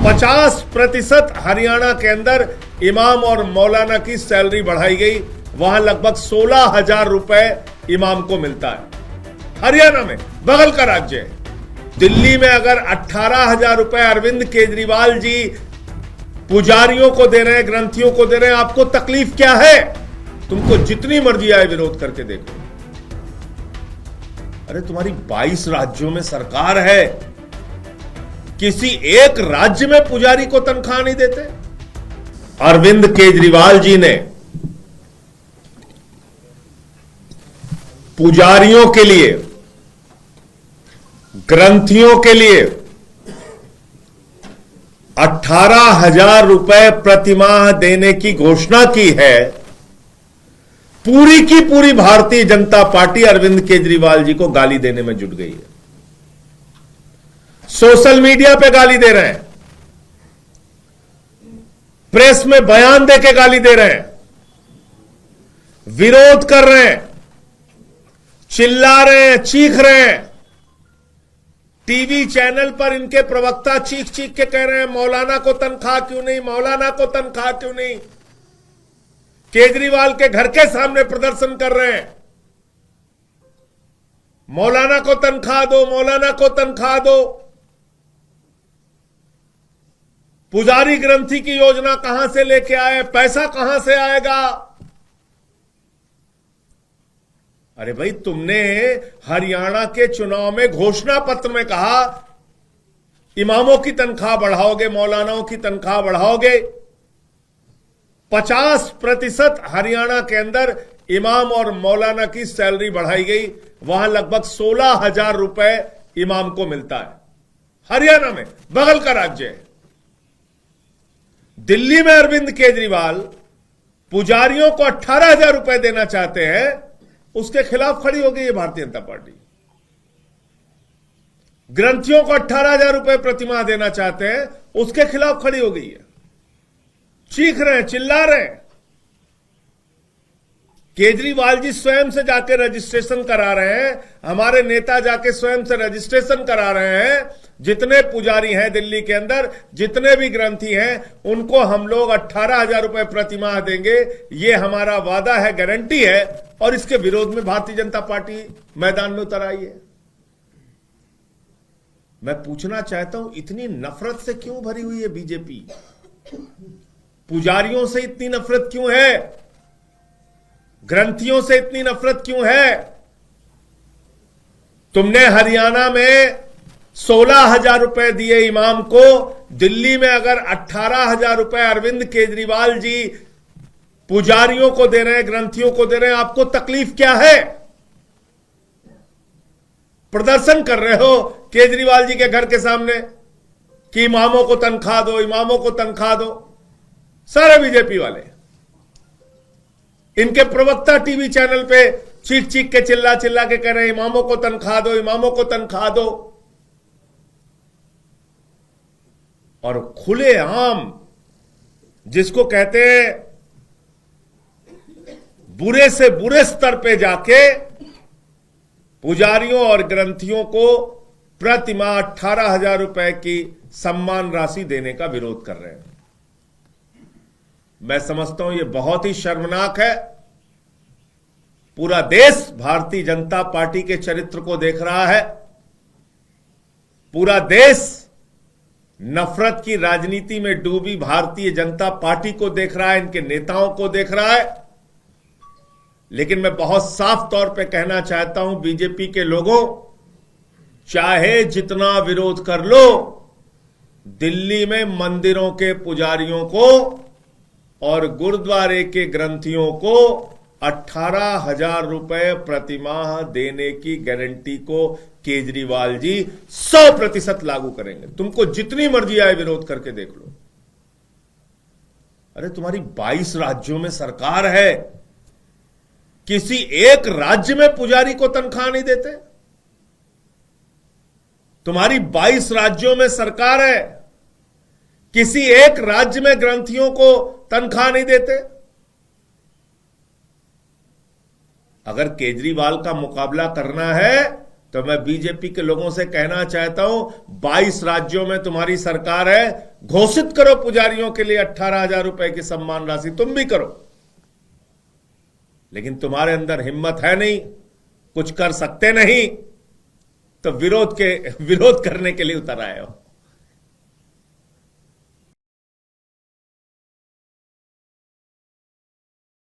50% हरियाणा के अंदर इमाम और मौलाना की सैलरी बढ़ाई गई। वहां लगभग 16,000 रुपए इमाम को मिलता है। हरियाणा में, बगल का राज्य है। दिल्ली में अगर 18,000 रुपए अरविंद केजरीवाल जी पुजारियों को दे रहे हैं, ग्रंथियों को दे रहे हैं, आपको तकलीफ क्या है? तुमको जितनी मर्जी आए विरोध करके देखो। अरे तुम्हारी 22 राज्यों में सरकार है, किसी एक राज्य में पुजारी को तनख्वाह नहीं देते? अरविंद केजरीवाल जी ने पुजारियों के लिए, ग्रंथियों के लिए 18,000 रुपए प्रतिमाह देने की घोषणा की है। पूरी की पूरी भारतीय जनता पार्टी अरविंद केजरीवाल जी को गाली देने में जुट गई है। सोशल मीडिया पे गाली दे रहे हैं, प्रेस में बयान देके गाली दे रहे हैं, विरोध कर रहे हैं, चिल्ला रहे हैं, चीख रहे हैं। टीवी चैनल पर इनके प्रवक्ता चीख चीख के कह रहे हैं मौलाना को तनख्वाह क्यों नहीं, मौलाना को तनख्वाह क्यों नहीं। केजरीवाल के घर के सामने प्रदर्शन कर रहे हैं, मौलाना को तनख्वाह दो, मौलाना को तनख्वाह दो। पुजारी ग्रंथी की योजना कहां से लेके आए, पैसा कहां से आएगा? अरे भाई, तुमने हरियाणा के चुनाव में घोषणा पत्र में कहा इमामों की तनख्वाह बढ़ाओगे, मौलानाओं की तनख्वाह बढ़ाओगे। 50% हरियाणा के अंदर इमाम और मौलाना की सैलरी बढ़ाई गई। वहां लगभग 16,000 रुपए इमाम को मिलता है। हरियाणा में, बगल का राज्य है। दिल्ली में अरविंद केजरीवाल पुजारियों को 18,000 रुपए देना चाहते हैं, उसके खिलाफ खड़ी हो गई है भारतीय जनता पार्टी। ग्रंथियों को 18,000 रुपए प्रतिमाह देना चाहते हैं, उसके खिलाफ खड़ी हो गई है। चीख रहे हैं, चिल्ला रहे हैं। केजरीवाल जी स्वयं से जाके रजिस्ट्रेशन करा रहे हैं, हमारे नेता जाके स्वयं से रजिस्ट्रेशन करा रहे हैं। जितने पुजारी हैं दिल्ली के अंदर, जितने भी ग्रंथी हैं, उनको हम लोग 18,000 रुपए प्रतिमाह देंगे, ये हमारा वादा है, गारंटी है। और इसके विरोध में भारतीय जनता पार्टी मैदान में उतर आई है। मैं पूछना चाहता हूं, इतनी नफरत से क्यों भरी हुई है बीजेपी? पुजारियों से इतनी नफरत क्यों है? ग्रंथियों से इतनी नफरत क्यों है? तुमने हरियाणा में 16,000 रुपए दिए इमाम को, दिल्ली में अगर 18,000 रुपए अरविंद केजरीवाल जी पुजारियों को दे रहे हैं, ग्रंथियों को दे रहे हैं, आपको तकलीफ क्या है? प्रदर्शन कर रहे हो केजरीवाल जी के घर के सामने कि इमामों को तनख्वाह दो, इमामों को तनख्वाह दो। सारे बीजेपी वाले, इनके प्रवक्ता टीवी चैनल पे चीख चीख के, चिल्ला चिल्ला के कह रहे हैं इमामों को तनख्वाह दो, इमामों को तनख्वाह दो। और खुलेआम, जिसको कहते हैं बुरे से बुरे स्तर पे जाके पुजारियों और ग्रंथियों को प्रतिमाह 18,000 रुपए की सम्मान राशि देने का विरोध कर रहे हैं। मैं समझता हूं यह बहुत ही शर्मनाक है। पूरा देश भारतीय जनता पार्टी के चरित्र को देख रहा है। पूरा देश नफरत की राजनीति में डूबी भारतीय जनता पार्टी को देख रहा है, इनके नेताओं को देख रहा है। लेकिन मैं बहुत साफ तौर पे कहना चाहता हूं, बीजेपी के लोगों, चाहे जितना विरोध कर लो, दिल्ली में मंदिरों के पुजारियों को और गुरुद्वारे के ग्रंथियों को 18,000 रुपए प्रतिमाह देने की गारंटी को केजरीवाल जी 100% लागू करेंगे। तुमको जितनी मर्जी आए विरोध करके देख लो। अरे तुम्हारी 22 राज्यों में सरकार है, किसी एक राज्य में पुजारी को तनख्वाह नहीं देते? तुम्हारी 22 राज्यों में सरकार है, किसी एक राज्य में ग्रंथियों को तनख्वाह नहीं देते? अगर केजरीवाल का मुकाबला करना है तो मैं बीजेपी के लोगों से कहना चाहता हूं, 22 राज्यों में तुम्हारी सरकार है, घोषित करो पुजारियों के लिए 18,000 रुपए की सम्मान राशि, तुम भी करो। लेकिन तुम्हारे अंदर हिम्मत है नहीं, कुछ कर सकते नहीं, तो विरोध करने के लिए उतर आए हो।